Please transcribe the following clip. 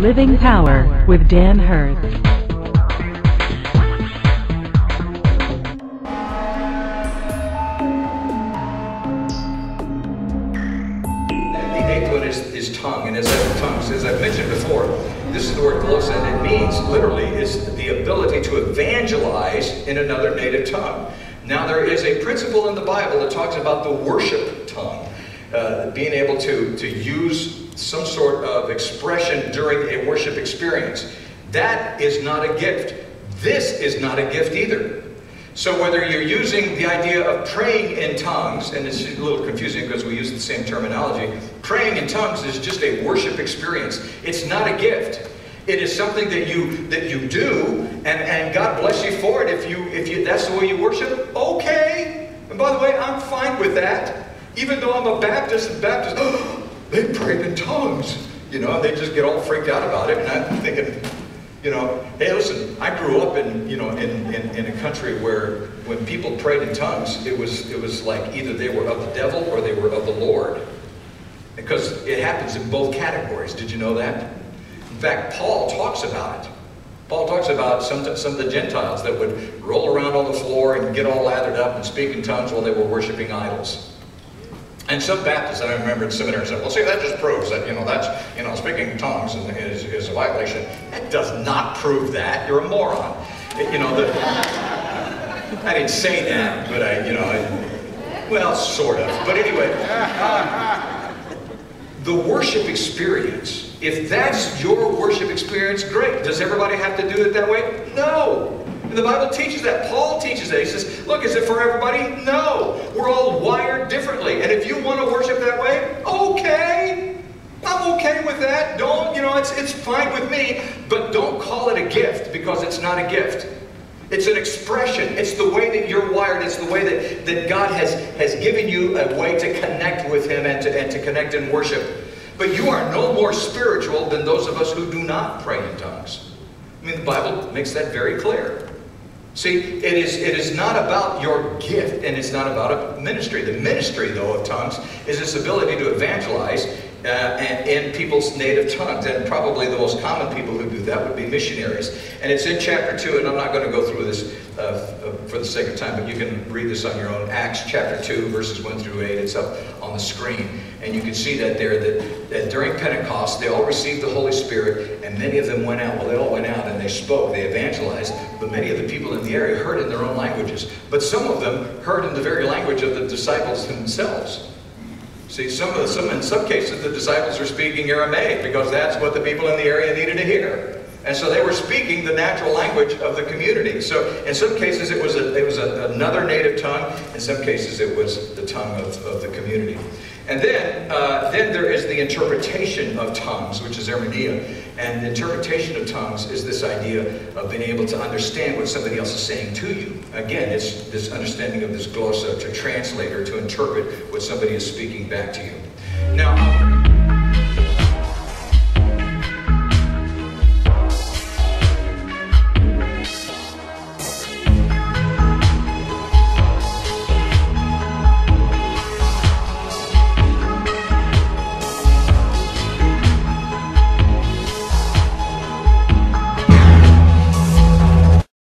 Living Power with Dan Hurth. The eighth one is tongue, and as I've mentioned before, this is the word glossa, and it means, literally, is the ability to evangelize in another native tongue. Now, there is a principle in the Bible that talks about the worship tongue, being able to use some sort of expression during a worship experience. That is not a gift. This is not a gift either. So whether you're using the idea of praying in tongues, and it's a little confusing because we use the same terminology, praying in tongues is just a worship experience. It's not a gift. It is something that you do, and God bless you for it. If you that's the way you worship, okay. And by the way, I'm fine with that. Even though I'm a Baptist, oh, they prayed in tongues. You know, they just get all freaked out about it, and I'm thinking, you know, hey, listen, I grew up in a country where when people prayed in tongues, it was like either they were of the devil or they were of the Lord. Because it happens in both categories. Did you know that? In fact, Paul talks about it. Paul talks about some of the Gentiles that would roll around on the floor and get all lathered up and speak in tongues while they were worshiping idols. And some Baptists, I remember in seminary, said, well, see, that just proves that, that's, speaking in tongues is a violation. That does not prove that. You're a moron. I didn't say that, but well, sort of. But anyway, the worship experience, if that's your worship experience, great. Does everybody have to do it that way? No. And the Bible teaches that. Paul teaches that. He says, look, is it for everybody? No. We're all wired differently. And if you want to worship that way, okay. I'm okay with that. Don't, it's fine with me. But don't call it a gift, because it's not a gift. It's an expression. It's the way that you're wired. It's the way that God has given you a way to connect with Him and to connect in worship. But you are no more spiritual than those of us who do not pray in tongues. I mean, the Bible makes that very clear. See, it is not about your gift, and it's not about a ministry. The ministry, though, of tongues is this ability to evangelize in people's native tongues. And probably the most common people who do that would be missionaries. And it's in chapter 2, and I'm not going to go through this for the sake of time, but you can read this on your own. Acts chapter 2, verses 1 through 8. It's up on the screen. And you can see that there, that during Pentecost, they all received the Holy Spirit, and many of them went out. Well, they all went out, and they spoke, they evangelized, but many of the people in the area heard in their own languages. But some of them heard in the very language of the disciples themselves. See, in some cases, the disciples are speaking Aramaic, because that's what the people in the area needed to hear. And so they were speaking the natural language of the community. So in some cases it was another native tongue. In some cases it was the tongue of the community. And then there is the interpretation of tongues, which is hermeneia. And the interpretation of tongues is this idea of being able to understand what somebody else is saying to you. Again, it's this understanding of this glossa, to translate or to interpret what somebody is speaking back to you. Now,